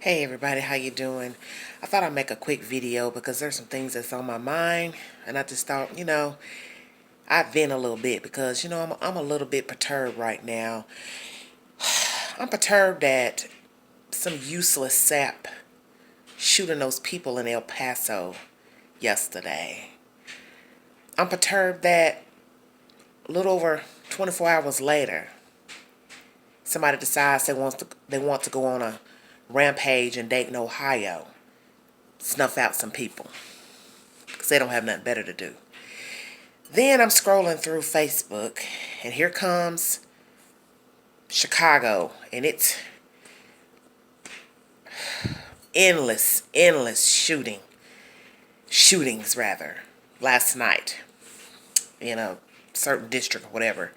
Hey everybody, how you doing? I thought I'd make a quick video because there's some things that's on my mind, and I just thought, I'd vent a little bit because, I'm a little bit perturbed right now. I'm perturbed that some useless sap shooting those people in El Paso yesterday. I'm perturbed that a little over 24 hours later, somebody decides they want to go on a rampage in Dayton, Ohio, snuff out some people because they don't have nothing better to do. Then I'm scrolling through Facebook, and here comes Chicago, and it's endless shootings rather, last night in a certain district or whatever.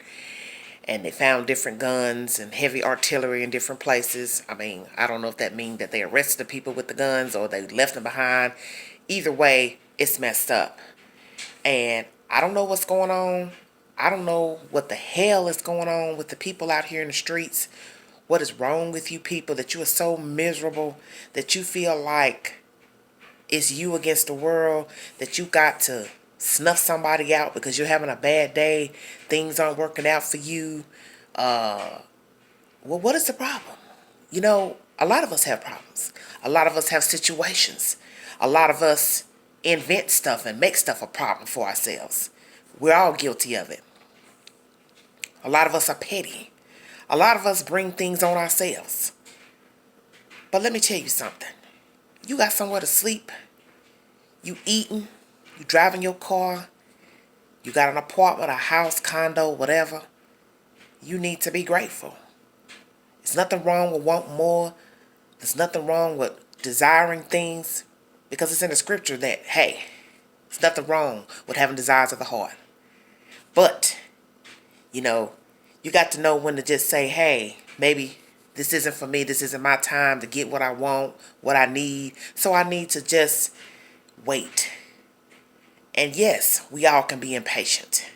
And they found different guns and heavy artillery in different places. I mean, I don't know if that means that they arrested the people with the guns or they left them behind. Either way, it's messed up. And I don't know what's going on. I don't know what the hell is going on with the people out here in the streets. What is wrong with you people that you are so miserable that you feel like it's you against the world, that you got to snuff somebody out because you're having a bad day, things aren't working out for you. Well, what is the problem? A lot of us have problems. A lot of us have situations. A lot of us invent stuff and make stuff a problem for ourselves. We're all guilty of it. A lot of us are petty. A lot of us bring things on ourselves. But let me tell you something. You got somewhere to sleep. You eating. You driving your car. You got an apartment, a house, condo, whatever. You need to be grateful. There's nothing wrong with wanting more. There's nothing wrong with desiring things. Because it's in the scripture that, hey, there's nothing wrong with having desires of the heart. But, you got to know when to just say, hey, maybe this isn't for me. This isn't my time to get what I want, what I need. So I need to just wait. And yes, we all can be impatient.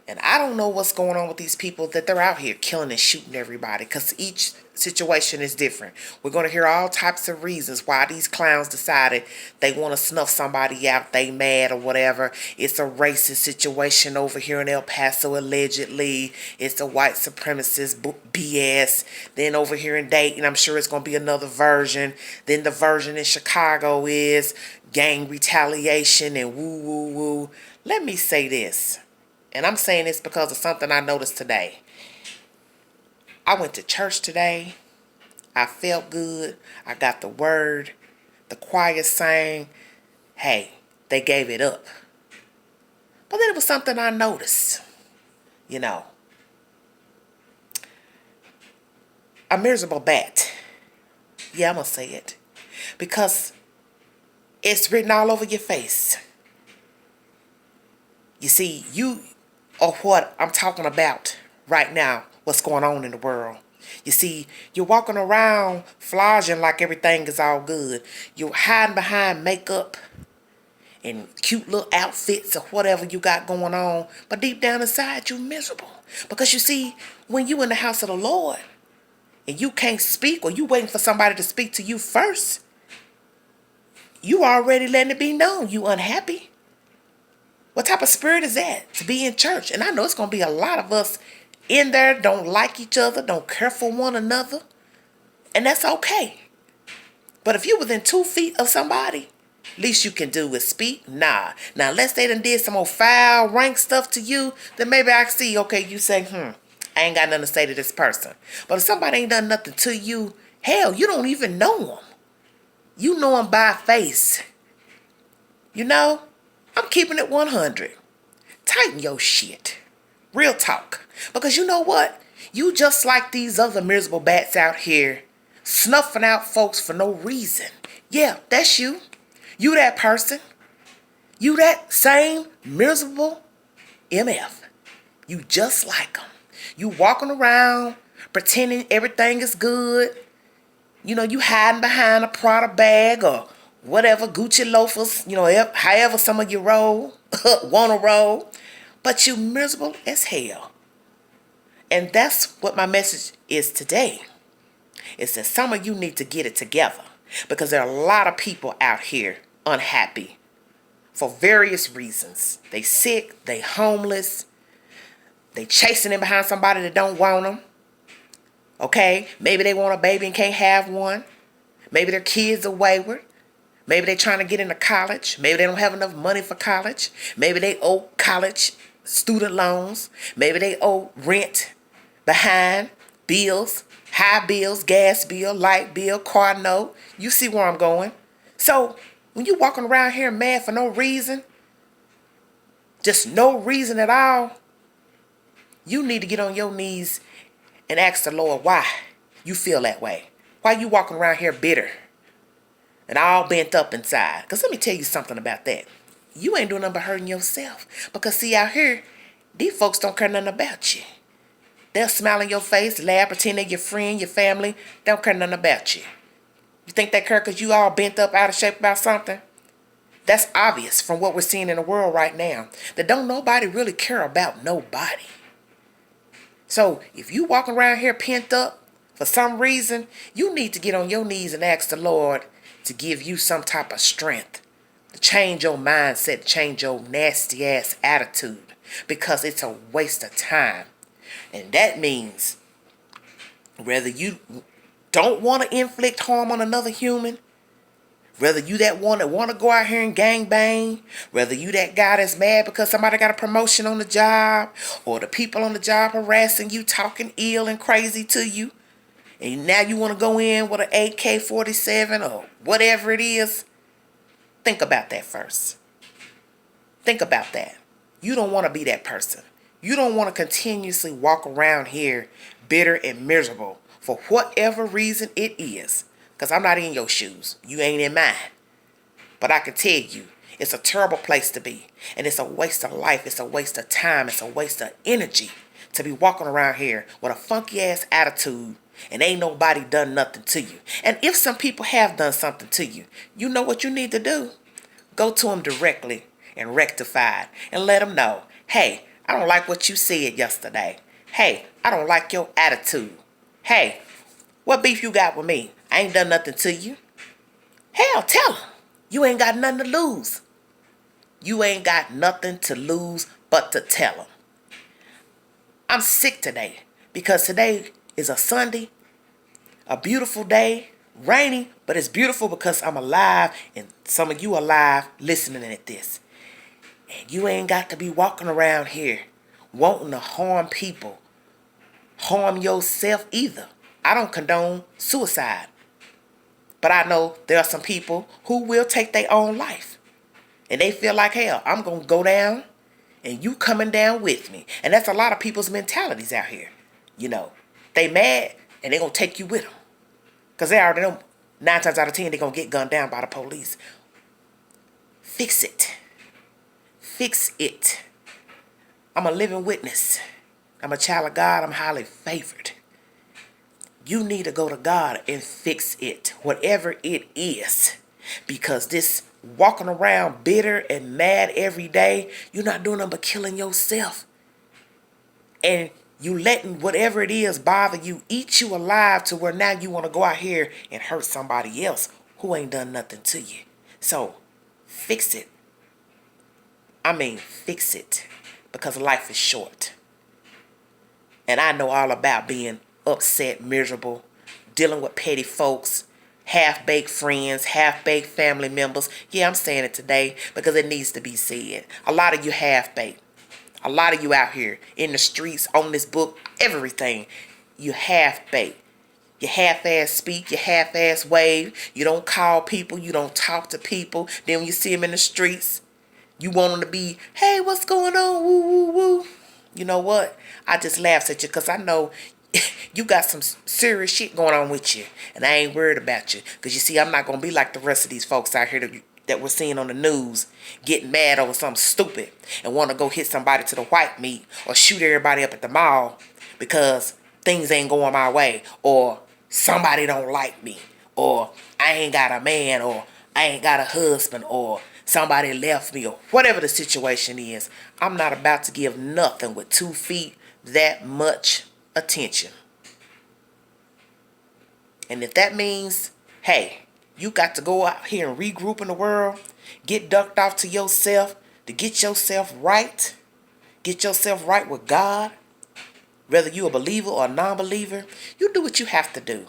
And I don't know what's going on with these people that they're out here killing and shooting everybody, because each situation is different. We're going to hear all types of reasons why these clowns decided they want to snuff somebody out, they mad or whatever. It's a racist situation over here in El Paso, allegedly. It's a white supremacist BS. Then over here in Dayton, I'm sure it's going to be another version. Then the version in Chicago is gang retaliation and woo woo woo. Let me say this. And I'm saying this because of something I noticed today. I went to church today. I felt good. I got the word. The choir sang. Hey, they gave it up. But then it was something I noticed. A miserable bat. Yeah, I'm going to say it. Because it's written all over your face. You see, you are what I'm talking about right now, what's going on in the world. You see, you're walking around flogging like everything is all good. You're hiding behind makeup and cute little outfits or whatever you got going on. But deep down inside, you're miserable. Because you see, when you in the house of the Lord and you can't speak, or you waiting for somebody to speak to you first, you already letting it be known you unhappy. What type of spirit is that to be in church? And I know it's going to be a lot of us in there, don't like each other, don't care for one another. And that's okay. But if you within 2 feet of somebody, least you can do is speak. Nah. Now, unless they done did some old foul, rank stuff to you, then maybe I can see, okay, you say, I ain't got nothing to say to this person. But if somebody ain't done nothing to you, hell, you don't even know them. You know them by face. I'm keeping it 100. Tighten your shit. Real talk. Because you know what? You just like these other miserable bats out here snuffing out folks for no reason. Yeah, that's you. You that person. You that same miserable MF. You just like them. You walking around pretending everything is good. You hiding behind a Prada bag or whatever, Gucci loafers, however some of you roll, want to roll. But you miserable as hell. And that's what my message is today. is that some of you need to get it together, because there are a lot of people out here unhappy for various reasons. They sick, they homeless, they chasing in behind somebody that don't want them. Okay, maybe they want a baby and can't have one. Maybe their kids are wayward. Maybe they're trying to get into college. Maybe they don't have enough money for college. Maybe they owe college student loans. Maybe they owe rent behind, bills, high bills, gas bill, light bill, car note. You see where I'm going. So when you walking around here mad for no reason, just no reason at all, you need to get on your knees and ask the Lord why you feel that way. Why you walking around here bitter and all bent up inside? Because let me tell you something about that. You ain't doing nothing but hurting yourself. Because see, out here, these folks don't care nothing about you. They'll smile in your face, laugh, pretend they're your friend, your family. They don't care nothing about you. You think they care because you all bent up, out of shape about something? That's obvious from what we're seeing in the world right now. That don't nobody really care about nobody. So if you walking around here pent up for some reason, you need to get on your knees and ask the Lord to give you some type of strength, to change your mindset, change your nasty ass attitude, because it's a waste of time. And that means whether you don't want to inflict harm on another human, whether you that one that want to go out here and gang bang, whether you that guy that's mad because somebody got a promotion on the job, or the people on the job harassing you, talking ill and crazy to you, and now you want to go in with an AK-47 or whatever it is, think about that first. Think about that. You don't want to be that person. You don't want to continuously walk around here bitter and miserable for whatever reason it is. Because I'm not in your shoes. You ain't in mine. But I can tell you, it's a terrible place to be. And it's a waste of life. It's a waste of time. It's a waste of energy to be walking around here with a funky ass attitude and ain't nobody done nothing to you. And if some people have done something to you, you know what you need to do? Go to them directly and rectify it and let them know, hey, I don't like what you said yesterday. Hey, I don't like your attitude. Hey, what beef you got with me? I ain't done nothing to you. Hell, tell them. You ain't got nothing to lose. You ain't got nothing to lose but to tell them. I'm sick today because today is a Sunday, a beautiful day, rainy, but it's beautiful because I'm alive and some of you alive listening at this. And you ain't got to be walking around here wanting to harm people, harm yourself either. I don't condone suicide. But I know there are some people who will take their own life. And they feel like, hell, I'm going to go down and you coming down with me. And that's a lot of people's mentalities out here. You know, they mad and they going to take you with them. Because they already know 9 times out of 10 they're going to get gunned down by the police. Fix it. Fix it. I'm a living witness. I'm a child of God. I'm highly favored. You need to go to God and fix it, whatever it is. Because this walking around bitter and mad every day, you're not doing nothing but killing yourself. And you letting whatever it is bother you, eat you alive to where now you want to go out here and hurt somebody else who ain't done nothing to you. So, fix it. I mean, fix it. Because life is short. And I know all about being upset, miserable, dealing with petty folks, half-baked friends, half-baked family members. Yeah, I'm saying it today because it needs to be said. A lot of you half-baked. A lot of you out here in the streets, on this book, everything. You half-baked. You half-ass speak, you half-ass wave. You don't call people, you don't talk to people. Then when you see them in the streets, you want them to be, hey, what's going on? Woo, woo, woo. You know what? I just laugh at you because I know you got some serious shit going on with you. And I ain't worried about you. Because you see, I'm not going to be like the rest of these folks out here that we're seeing on the news getting mad over something stupid and want to go hit somebody to the white meat or shoot everybody up at the mall because things ain't going my way, or somebody don't like me, or I ain't got a man, or I ain't got a husband, or somebody left me, or whatever the situation is. I'm not about to give nothing with 2 feet that much attention. And if that means, hey, you got to go out here and regroup in the world, get ducked off to yourself, to get yourself right with God, whether you a believer or a non-believer, you do what you have to do.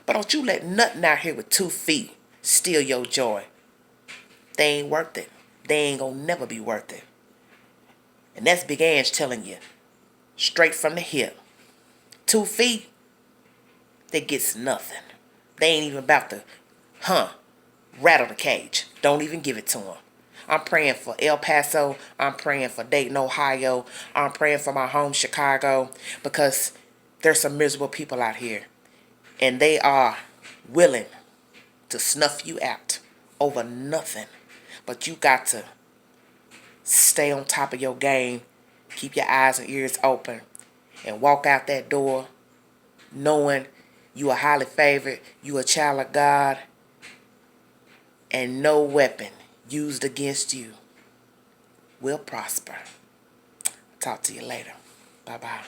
But don't you let nothing out here with 2 feet steal your joy. They ain't worth it. They ain't gonna never be worth it. And that's Big Ange telling you, straight from the hip. 2 feet, they gets nothing. They ain't even about to, rattle the cage. Don't even give it to them. I'm praying for El Paso. I'm praying for Dayton, Ohio. I'm praying for my home, Chicago, because there's some miserable people out here. And they are willing to snuff you out over nothing. But you got to stay on top of your game. Keep your eyes and ears open. And walk out that door knowing you are highly favored. You a child of God. And no weapon used against you will prosper. Talk to you later. Bye-bye.